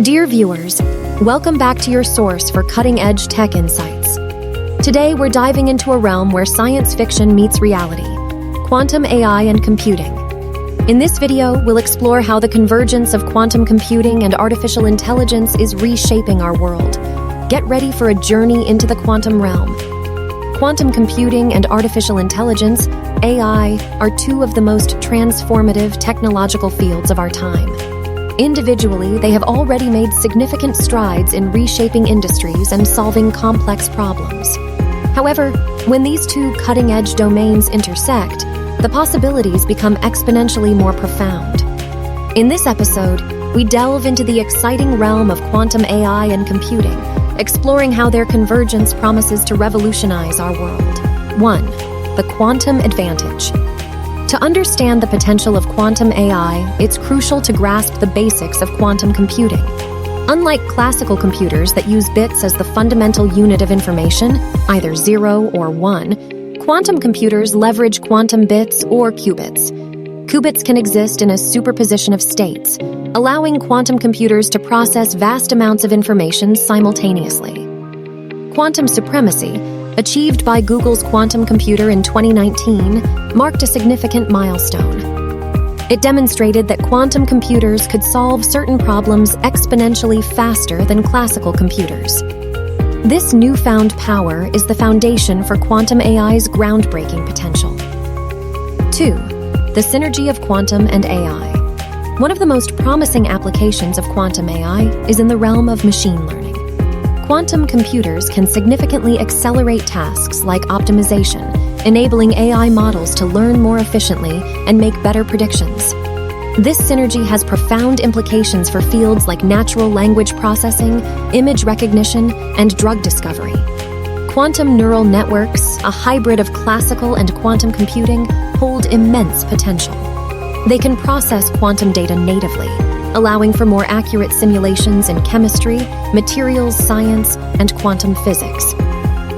Dear viewers, welcome back to your source for cutting-edge tech insights. Today we're diving into a realm where science fiction meets reality, quantum AI and computing. In this video, we'll explore how the convergence of quantum computing and artificial intelligence is reshaping our world. Get ready for a journey into the quantum realm. Quantum computing and artificial intelligence, AI, are two of the most transformative technological fields of our time. Individually, they have already made significant strides in reshaping industries and solving complex problems. However, when these two cutting-edge domains intersect, the possibilities become exponentially more profound. In this episode, we delve into the exciting realm of quantum AI and computing, exploring how their convergence promises to revolutionize our world. 1. The quantum advantage. To understand the potential of quantum AI, it's crucial to grasp the basics of quantum computing. Unlike classical computers that use bits as the fundamental unit of information, either 0 or 1, quantum computers leverage quantum bits or qubits. Qubits can exist in a superposition of states, allowing quantum computers to process vast amounts of information simultaneously. Quantum supremacy, achieved by Google's quantum computer in 2019, marked a significant milestone. It demonstrated that quantum computers could solve certain problems exponentially faster than classical computers. This newfound power is the foundation for quantum AI's groundbreaking potential. 2. The synergy of quantum and AI. One of the most promising applications of quantum AI is in the realm of machine learning. Quantum computers can significantly accelerate tasks like optimization, enabling AI models to learn more efficiently and make better predictions. This synergy has profound implications for fields like natural language processing, image recognition, and drug discovery. Quantum neural networks, a hybrid of classical and quantum computing, hold immense potential. They can process quantum data natively, allowing for more accurate simulations in chemistry, materials science, and quantum physics.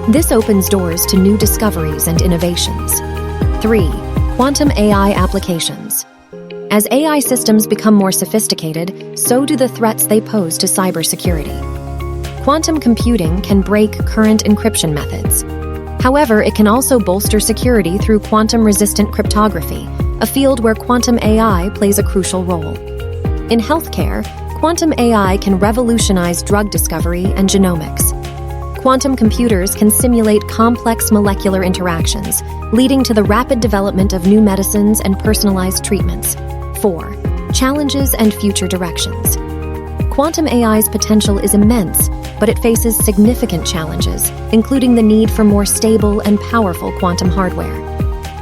This opens doors to new discoveries and innovations. 3. Quantum AI applications. As AI systems become more sophisticated, so do the threats they pose to cybersecurity. Quantum computing can break current encryption methods. However, it can also bolster security through quantum-resistant cryptography, a field where quantum AI plays a crucial role. In healthcare, quantum AI can revolutionize drug discovery and genomics. Quantum computers can simulate complex molecular interactions, leading to the rapid development of new medicines and personalized treatments. 4. Challenges and future directions. Quantum AI's potential is immense, but it faces significant challenges, including the need for more stable and powerful quantum hardware.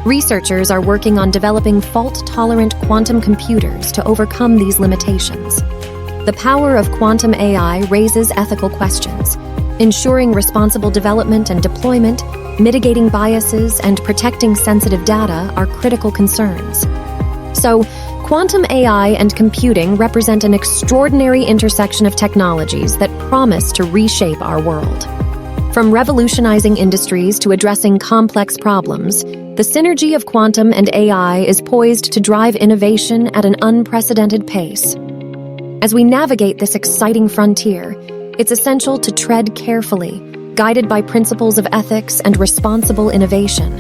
Researchers are working on developing fault-tolerant quantum computers to overcome these limitations. The power of quantum AI raises ethical questions. Ensuring responsible development and deployment, mitigating biases, and protecting sensitive data are critical concerns. So, quantum AI and computing represent an extraordinary intersection of technologies that promise to reshape our world. From revolutionizing industries to addressing complex problems, the synergy of quantum and AI is poised to drive innovation at an unprecedented pace. As we navigate this exciting frontier, it's essential to tread carefully, guided by principles of ethics and responsible innovation.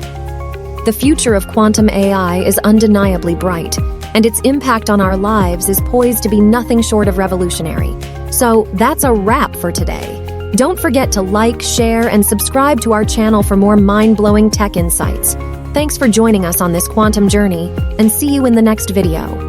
The future of quantum AI is undeniably bright, and its impact on our lives is poised to be nothing short of revolutionary. So that's a wrap for today. Don't forget to like, share, and subscribe to our channel for more mind-blowing tech insights. Thanks for joining us on this quantum journey, and see you in the next video.